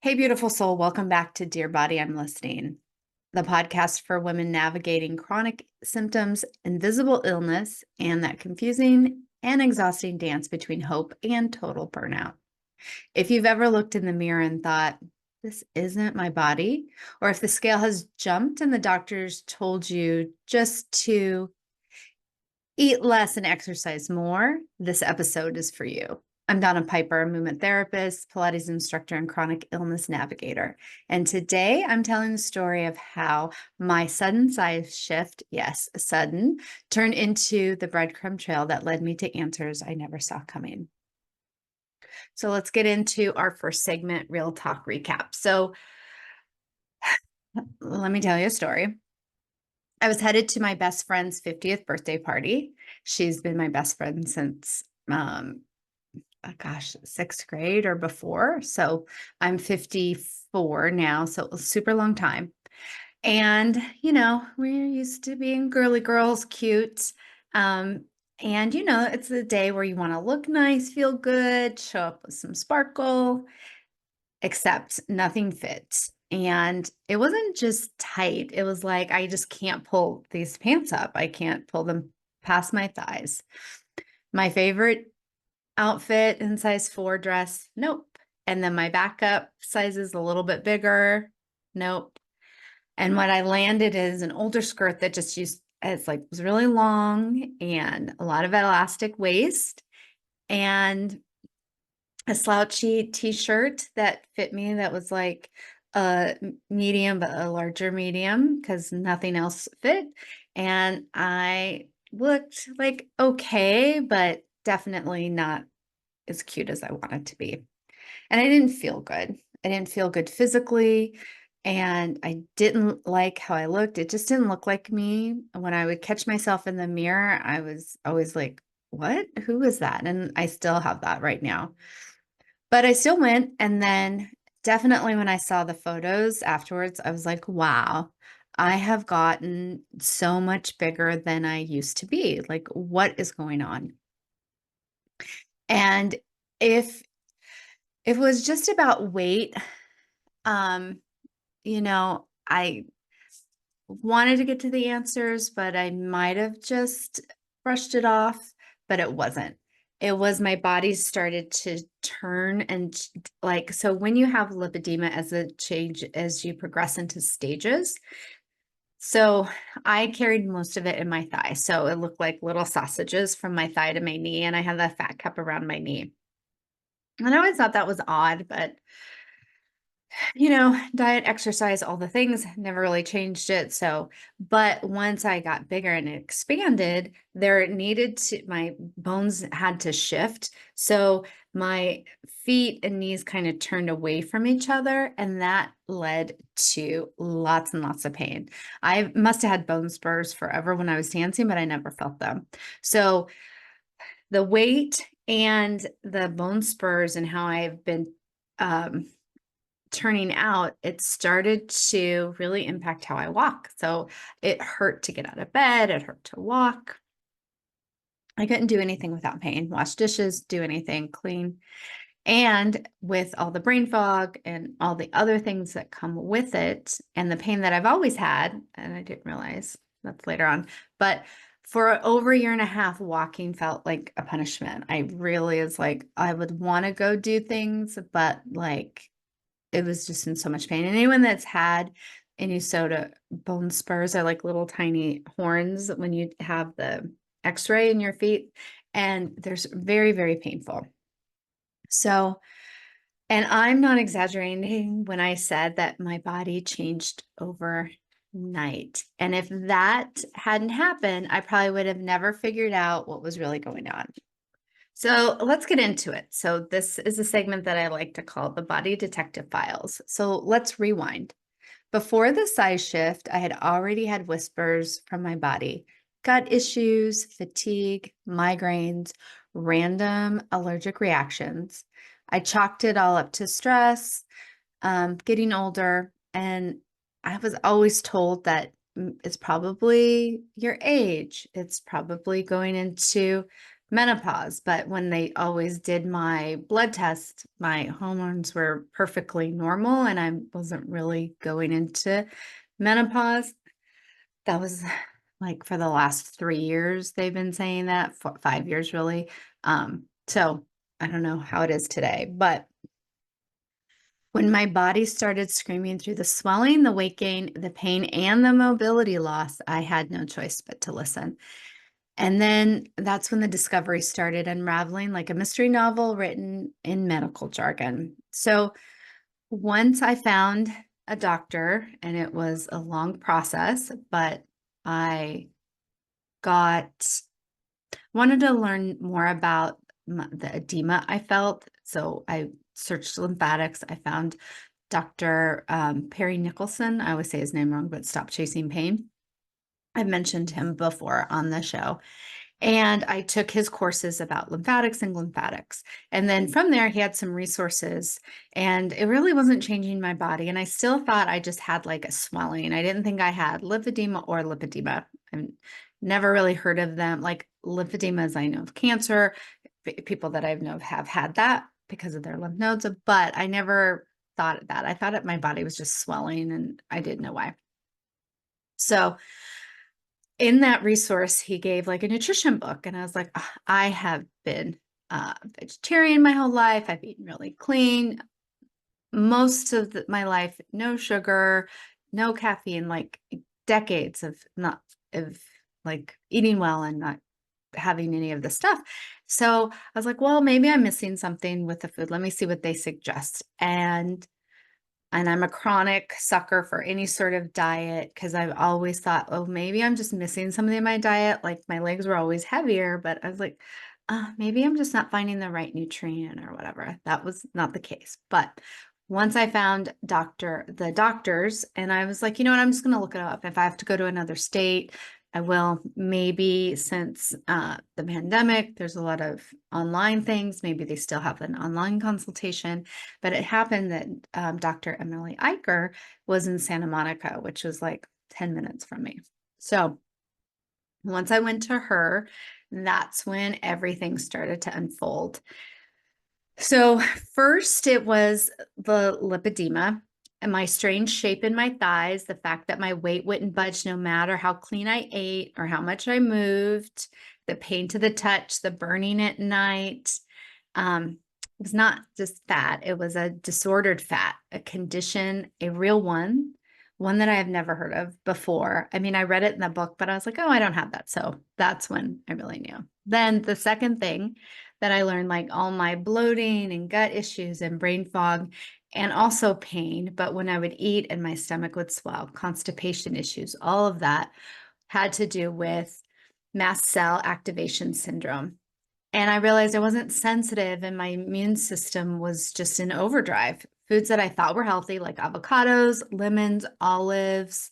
Hey, beautiful soul. Welcome back to Dear Body, I'm Listening, the podcast for women navigating chronic symptoms, invisible illness, and that confusing and exhausting dance between hope and total burnout. If you've ever looked in the mirror and thought, this isn't my body, or if the scale has jumped and the doctors told you just to eat less and exercise more, this episode is for you. I'm Donna Piper, a movement therapist, Pilates instructor, and chronic illness navigator. And today I'm telling the story of how my sudden size shift, yes, sudden, turned into the breadcrumb trail that led me to answers I never saw coming. So let's get into our first segment, Real Talk Recap. So let me tell you a story. I was headed to my best friend's 50th birthday party. She's been my best friend since sixth grade or before. So I'm 54 now, so a super long time. And, we're used to being girly girls, cute. And, it's the day where you want to look nice, feel good, show up with some sparkle, except nothing fits. And it wasn't just tight. It was like, I just can't pull these pants up. I can't pull them past my thighs. My favorite outfit in size 4 dress, nope. And then my backup size is a little bit bigger, nope. And what I landed is an older skirt that just was really long and a lot of elastic waist and a slouchy t-shirt that fit me that was like a medium, but a larger medium because nothing else fit. And I looked like okay, but definitely not as cute as I wanted to be. And I didn't feel good. I didn't feel good physically. And I didn't like how I looked. It just didn't look like me. When I would catch myself in the mirror, I was always like, what? Who is that? And I still have that right now. But I still went. And then definitely when I saw the photos afterwards, I was like, wow, I have gotten so much bigger than I used to be. Like, what is going on? And if it was just about weight, um, I wanted to get to the answers, but I might have just brushed it off, but it wasn't. It was my body started to turn and so when you have lipedema as a change, as you progress into stages. So I carried most of it in my thigh. So it looked like little sausages from my thigh to my knee. And I had that fat cup around my knee. And I always thought that was odd, but diet, exercise, all the things, never really changed it. So, but once I got bigger and it expanded, my bones had to shift. So my feet and knees kind of turned away from each other, and that led to lots and lots of pain. I must have had bone spurs forever when I was dancing, but I never felt them. So the weight and the bone spurs and how I've been, turning out, it started to really impact how I walk. So it hurt to get out of bed. It hurt to walk. I couldn't do anything without pain, wash dishes, do anything, clean. And with all the brain fog and all the other things that come with it and the pain that I've always had, and I didn't realize that's later on, but for over a year and a half, walking felt like a punishment. I really was like, I would want to go do things, but it was just in so much pain. And anyone that's had any soda bone spurs are like little tiny horns when you have the x-ray in your feet, and they're very, very painful. So, and I'm not exaggerating when I said that my body changed overnight. And if that hadn't happened, I probably would have never figured out what was really going on. So let's get into it. So this is a segment that I like to call the Body Detective Files. So let's rewind. Before the size shift, I had already had whispers from my body, gut issues, fatigue, migraines, random allergic reactions. I chalked it all up to stress, getting older, and I was always told that it's probably your age. It's probably going into menopause. But when they always did my blood test, my hormones were perfectly normal and I wasn't really going into menopause. That was like for the last 3 years, they've been saying that, 5 years really. So I don't know how it is today, but when my body started screaming through the swelling, the weight gain, the pain, and the mobility loss, I had no choice but to listen. And then that's when the discovery started unraveling like a mystery novel written in medical jargon. So once I found a doctor, and it was a long process, but I got wanted to learn more about the edema I felt. So I searched lymphatics. I found Dr. Perry Nicholson. I always say his name wrong, but Stop Chasing Pain. I've mentioned him before on the show. And I took his courses about lymphatics and glymphatics. And then from there, he had some resources, and it really wasn't changing my body. And I still thought I just had like a swelling. I didn't think I had lymphedema or lipedema. I've never really heard of them. Like lymphedemas, I know of cancer. People that I know have had that because of their lymph nodes, but I never thought that. I thought that my body was just swelling and I didn't know why. So in that resource, he gave like a nutrition book, and I was like, "Ugh, I have been vegetarian my whole life. I've eaten really clean most of my life, no sugar, no caffeine, like decades of not of like eating well and not having any of the stuff." So I was like, well, maybe I'm missing something with the food. Let me see what they suggest. And I'm a chronic sucker for any sort of diet because I've always thought, oh, maybe I'm just missing something in my diet. Like my legs were always heavier, but I was like, maybe I'm just not finding the right nutrient or whatever. That was not the case. But once I found the doctors, and I was like, you know what, I'm just going to look it up. If I have to go to another state, I will. Maybe since the pandemic, there's a lot of online things. Maybe they still have an online consultation. But it happened that Dr. Emily Eicher was in Santa Monica, which was like 10 minutes from me. So once I went to her, that's when everything started to unfold. So first it was the lipedema and my strange shape in my thighs, the fact that my weight wouldn't budge no matter how clean I ate or how much I moved, the pain to the touch, the burning at night. It was not just fat, it was a disordered fat, a condition, a real one that I have never heard of before. I mean, I read it in the book, but I was like, oh, I don't have that. So that's when I really knew. Then the second thing that I learned, like all my bloating and gut issues and brain fog and also pain, but when I would eat and my stomach would swell, constipation issues, all of that had to do with mast cell activation syndrome. And I realized I wasn't sensitive and my immune system was just in overdrive. Foods that I thought were healthy, like avocados, lemons, olives,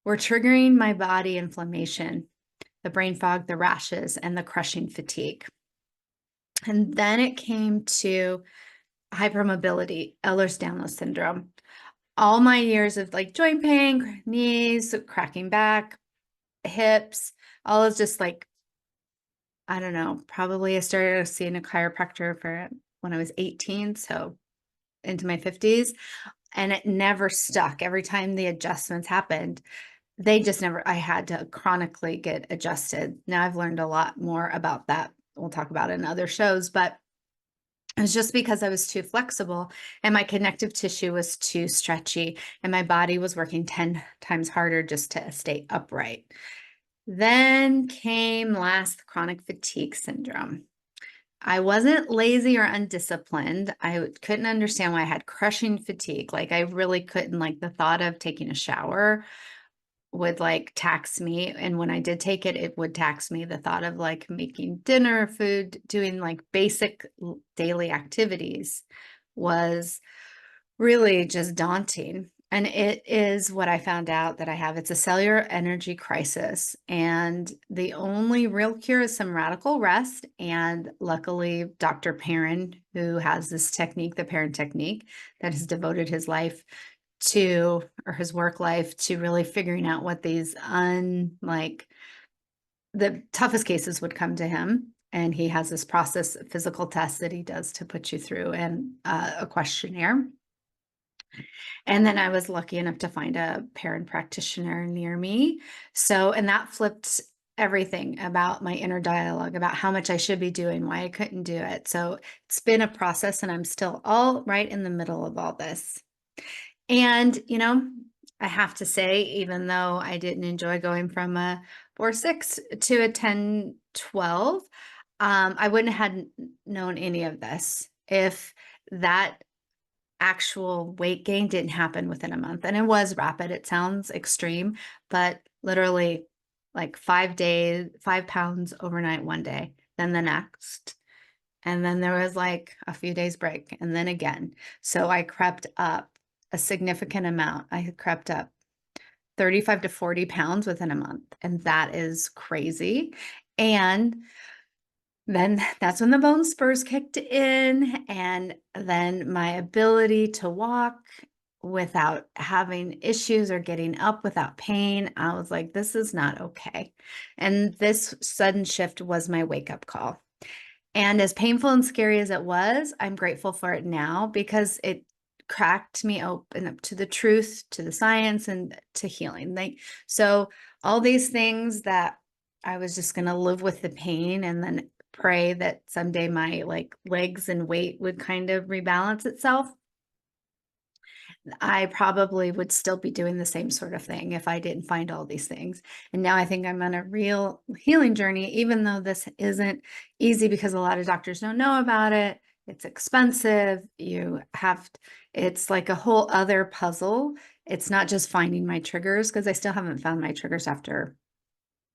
were triggering my body inflammation, the brain fog, the rashes, and the crushing fatigue. And then it came to hypermobility, Ehlers-Danlos syndrome. All my years of like joint pain, knees, cracking back, hips, all is just like, I don't know, probably I started seeing a chiropractor for when I was 18, so into my 50s, and it never stuck. Every time the adjustments happened, they just never, I had to chronically get adjusted. Now I've learned a lot more about that. We'll talk about it in other shows, but it was just because I was too flexible and my connective tissue was too stretchy and my body was working 10 times harder just to stay upright. Then came last chronic fatigue syndrome. I wasn't lazy or undisciplined. I couldn't understand why I had crushing fatigue. Like I really couldn't, like the thought of taking a shower would like tax me. And when I did take it, it would tax me. The thought of like making dinner, food, doing like basic daily activities was really just daunting. And it is what I found out that I have. It's a cellular energy crisis. And the only real cure is some radical rest. And luckily, Dr. Perrin, who has this technique, the Perrin technique, that has devoted his life to, or his work life to really figuring out what these like the toughest cases would come to him. And he has this process, physical test that he does to put you through and a questionnaire. And then I was lucky enough to find a parent practitioner near me. So, and that flipped everything about my inner dialogue, about how much I should be doing, why I couldn't do it. So it's been a process, and I'm still all right in the middle of all this. And, I have to say, even though I didn't enjoy going from a 4-6 to a 10-12, I wouldn't have known any of this if that actual weight gain didn't happen within a month. And it was rapid. It sounds extreme, but literally like 5 days, 5 pounds overnight one day, then the next. And then there was like a few days break, and then again. So I crept up a significant amount. I had crept up 35 to 40 pounds within a month. And that is crazy. And then that's when the bone spurs kicked in, and then my ability to walk without having issues or getting up without pain, I was like, this is not okay. And this sudden shift was my wake-up call. And as painful and scary as it was, I'm grateful for it now because it cracked me open up to the truth, to the science, and to healing. So all these things that I was just going to live with the pain and then pray that someday my legs and weight would kind of rebalance itself. I probably would still be doing the same sort of thing if I didn't find all these things. And now I think I'm on a real healing journey, even though this isn't easy because a lot of doctors don't know about it. It's expensive. It's like a whole other puzzle. It's not just finding my triggers, because I still haven't found my triggers after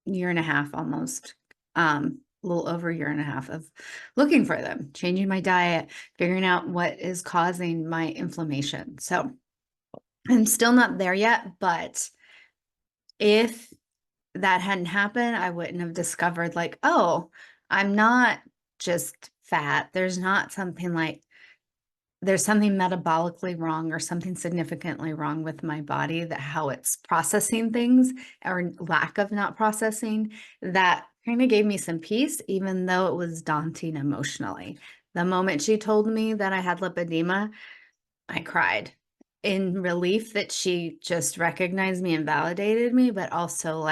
a year and a half almost. A little over a year and a half of looking for them, changing my diet, figuring out what is causing my inflammation. So I'm still not there yet, but if that hadn't happened, I wouldn't have discovered oh, I'm not just fat. There's something metabolically wrong or something significantly wrong with my body, that how it's processing things or lack of not processing. That kind of gave me some peace, even though it was daunting emotionally. The moment she told me that I had lipedema, I cried in relief that she just recognized me and validated me, but also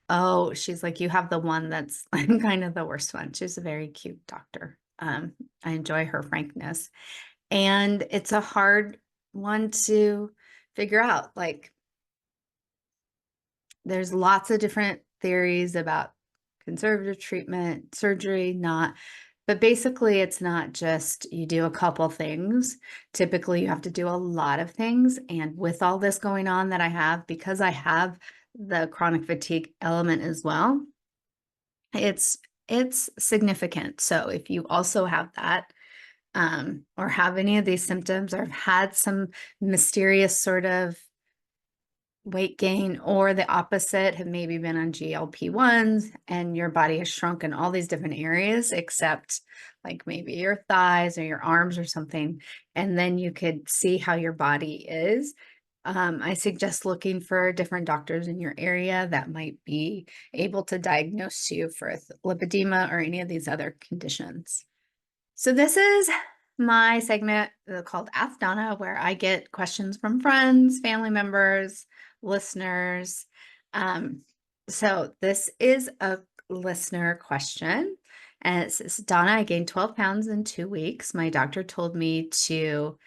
oh, she's like, you have the one that's kind of the worst one. She's a very cute doctor. I enjoy her frankness. And it's a hard one to figure out. There's lots of different theories about conservative treatment, surgery, not. But basically, it's not just you do a couple things. Typically, you have to do a lot of things. And with all this going on that I have, because I have the chronic fatigue element as well, it's significant. So if you also have that, or have any of these symptoms, or have had some mysterious sort of weight gain, or the opposite, have maybe been on GLP-1s and your body has shrunk in all these different areas except maybe your thighs or your arms or something, and then you could see how your body is. I suggest looking for different doctors in your area that might be able to diagnose you for lipedema or any of these other conditions. So this is my segment called Ask Donna, where I get questions from friends, family members, listeners. So this is a listener question. And it says, Donna, I gained 12 pounds in 2 weeks. My doctor told me to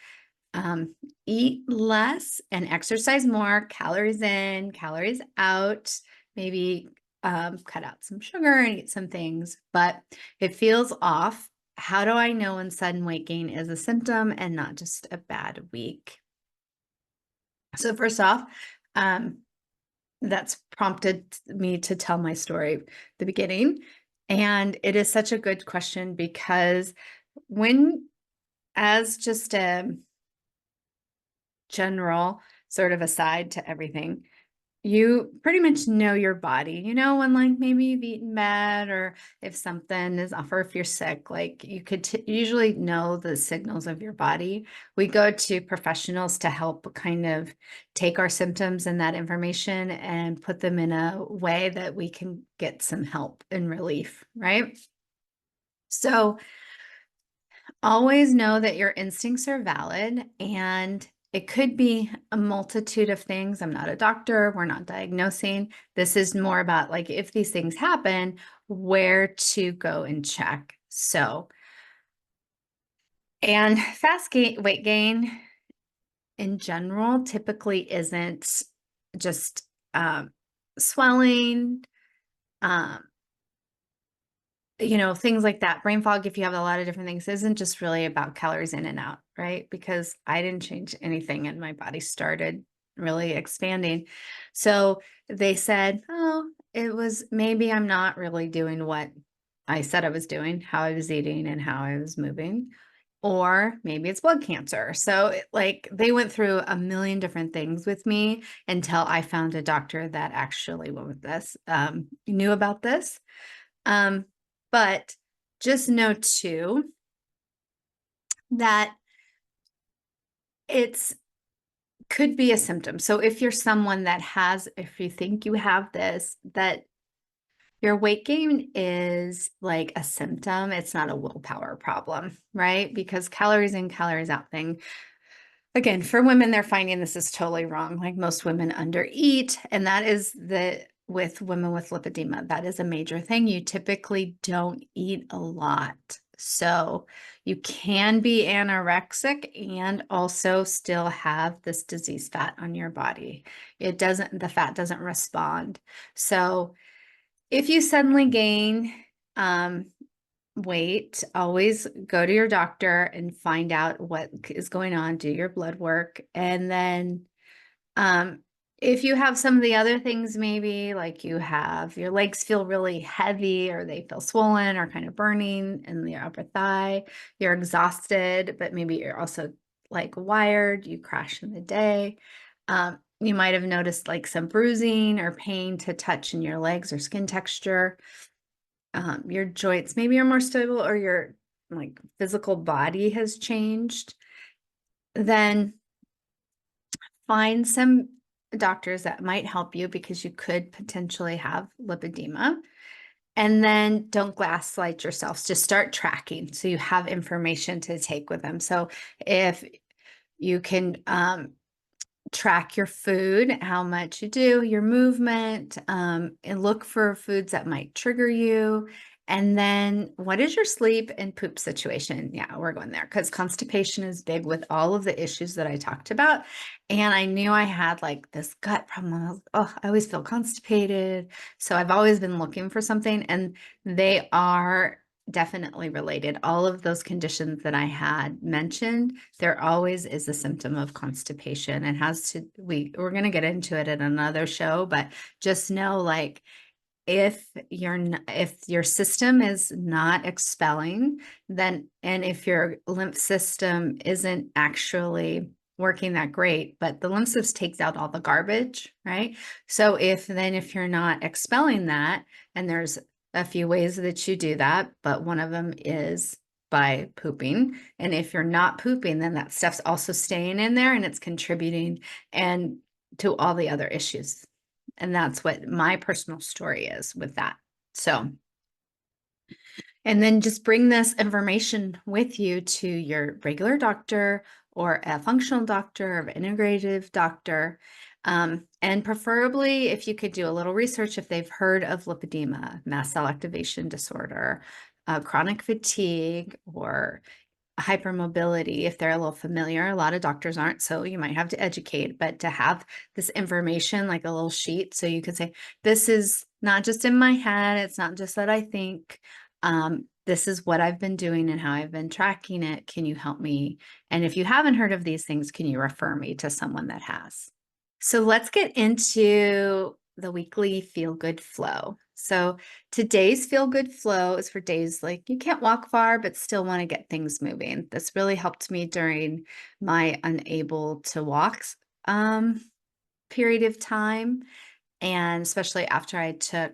eat less and exercise more, calories in, calories out, maybe cut out some sugar and eat some things, but it feels off. How do I know when sudden weight gain is a symptom and not just a bad week? So first off, that's prompted me to tell my story at the beginning. And it is such a good question because as just a general sort of aside to everything, you pretty much know your body. You know when, like, maybe you've eaten bad, or if something is off, or if you're sick, like, you could usually know the signals of your body. We go to professionals to help kind of take our symptoms and that information and put them in a way that we can get some help and relief, right? So always know that your instincts are valid, and it could be a multitude of things. I'm not a doctor. We're not diagnosing. This is more about, like, if these things happen, where to go and check. So, and weight gain in general typically isn't just swelling, um, things like that. Brain fog, if you have a lot of different things, isn't just really about calories in and out, right? Because I didn't change anything and my body started really expanding. So they said, oh, it was maybe I'm not really doing what I said I was doing, how I was eating and how I was moving. Or maybe it's blood cancer. So, like, they went through a million different things with me until I found a doctor that actually went with this, knew about this. Um, but just know too that it's could be a symptom. So if you're someone that if you think you have this, that your weight gain is like a symptom, it's not a willpower problem, right? Because calories in, calories out thing. Again, for women, they're finding this is totally wrong. Like, most women undereat, and that is with women with lipedema, that is a major thing. You typically don't eat a lot. So you can be anorexic and also still have this disease fat on your body. The fat doesn't respond. So if you suddenly gain, weight, always go to your doctor and find out what is going on, do your blood work. And then um, if you have some of the other things, maybe like you have your legs feel really heavy, or they feel swollen or kind of burning in the upper thigh, you're exhausted, but maybe you're also like wired, you crash in the day. You might have noticed like some bruising or pain to touch in your legs or skin texture. Your joints maybe are more stable, or your like physical body has changed. Then find some doctors that might help you, because you could potentially have lipedema. And then don't gaslight yourself. Just start tracking so you have information to take with them. So if you can track your food, how much you do, your movement, and look for foods that might trigger you. And then what is your sleep and poop situation? Yeah, we're going there because constipation is big with all of the issues that I talked about. And I knew I had like this gut problem. I always feel constipated. So I've always been looking for something, and they are definitely related. All of those conditions that I had mentioned, there always is a symptom of constipation, and we're going to get into it in another show, but just know, like, if your system is not expelling, then, and if your lymph system isn't actually working that great, but the lymph system takes out all the garbage, right? So if you're not expelling that, and there's a few ways that you do that, but one of them is by pooping. And if you're not pooping, then that stuff's also staying in there and it's contributing and to all the other issues. And that's what my personal story is with that. So, and then just bring this information with you to your regular doctor, or a functional doctor, or an integrative doctor. And preferably, if you could do a little research, if they've heard of lipedema, mast cell activation disorder, chronic fatigue, or hypermobility, if they're a little familiar. A lot of doctors aren't, so you might have to educate, but to have this information, like a little sheet, so you can say, this is not just in my head, it's not just that I think, this is what I've been doing and how I've been tracking it. Can you help me? And if you haven't heard of these things, can you refer me to someone that has? So let's get into the weekly feel good flow. So today's feel good flow is for days like you can't walk far, but still want to get things moving. This really helped me during my unable to walk period of time. and especially after I took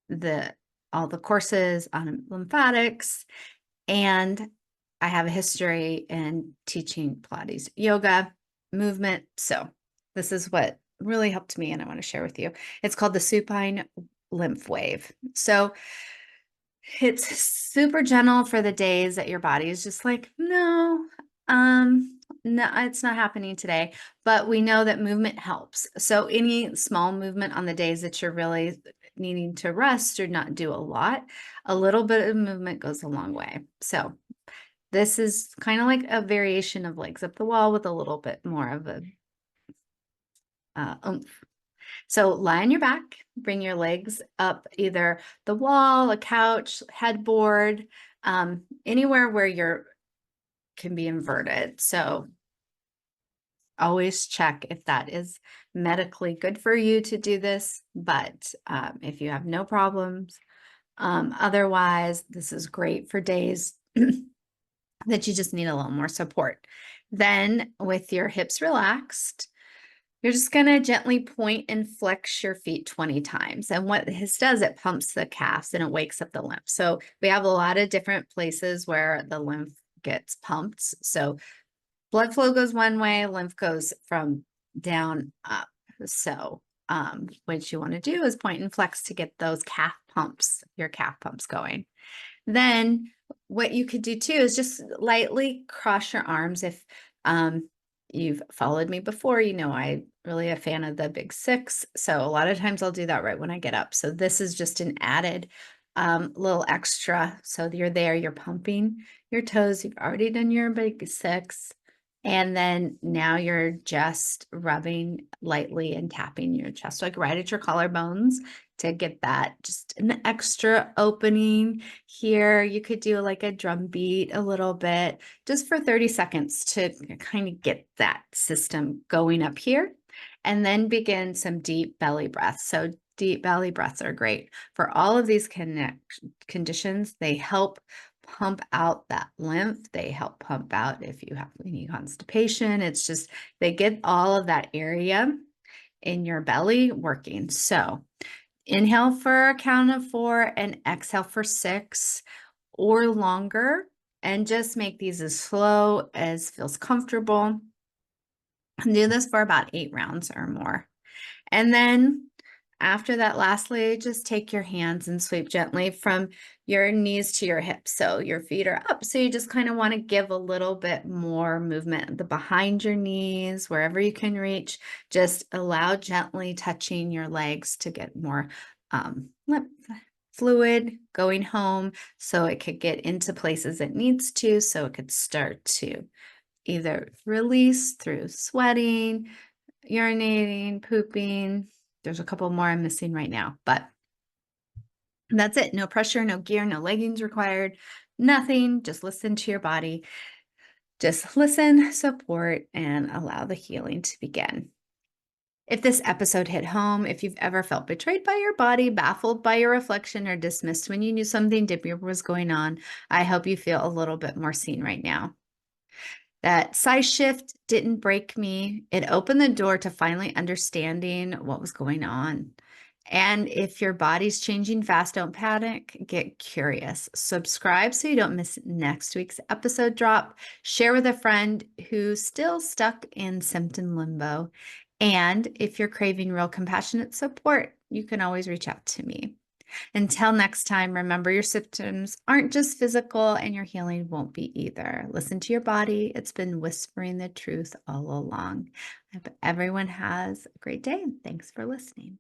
the all the courses on lymphatics, and I have a history in teaching Pilates, yoga, movement. So this is what really helped me, and I want to share with you. It's called the supine lymph wave. So it's super gentle for the days that your body is just like, no, no, it's not happening today. But we know that movement helps. So any small movement on the days that you're really needing to rest or not do a little bit of movement goes a long way. So this is kind of like a variation of legs up the wall with a little bit more of a oomph. So lie on your back, bring your legs up either the wall, a couch, headboard, anywhere where you're can be inverted. So always check if that is medically good for you to do this. But if you have no problems, otherwise, this is great for days that you just need a little more support. Then with your hips relaxed, you're just going to gently point and flex your feet 20 times. And what this does, it pumps the calves and it wakes up the lymph. So we have a lot of different places where the lymph gets pumped. So blood flow goes one way, lymph goes from down up. So what you want to do is point and flex to get those your calf pumps going. Then what you could do too is just lightly cross your arms. If you've followed me before, you know I'm really a fan of the big six. So a lot of times I'll do that right when I get up. So this is just an added little extra. So you're there, you're pumping your toes. You've already done your big six. And then now you're just rubbing lightly and tapping your chest, like right at your collarbones to get that just an extra opening here. You could do like a drum beat a little bit just for 30 seconds to kind of get that system going up here, and then begin some deep belly breaths. So deep belly breaths are great for all of these conditions. They help pump out that lymph. They help pump out if you have any constipation. It's just, they get all of that area in your belly working. So inhale for a count of 4 and exhale for 6 or longer. And just make these as slow as feels comfortable. And do this for about 8 rounds or more. And then after that, lastly, just take your hands and sweep gently from your knees to your hips. So your feet are up. So you just kind of want to give a little bit more movement behind your knees, wherever you can reach. Just allow gently touching your legs to get more lymph fluid going home so it could get into places it needs to, so it could start to either release through sweating, urinating, pooping. There's a couple more I'm missing right now, but that's it. No pressure, no gear, no leggings required, nothing. Just listen to your body. Just listen, support, and allow the healing to begin. If this episode hit home, if you've ever felt betrayed by your body, baffled by your reflection, or dismissed when you knew something deeper was going on, I hope you feel a little bit more seen right now. That size shift didn't break me. It opened the door to finally understanding what was going on. And if your body's changing fast, don't panic, get curious. Subscribe so you don't miss next week's episode drop. Share with a friend who's still stuck in symptom limbo. And if you're craving real compassionate support, you can always reach out to me. Until next time, remember your symptoms aren't just physical and your healing won't be either. Listen to your body. It's been whispering the truth all along. I hope everyone has a great day and thanks for listening.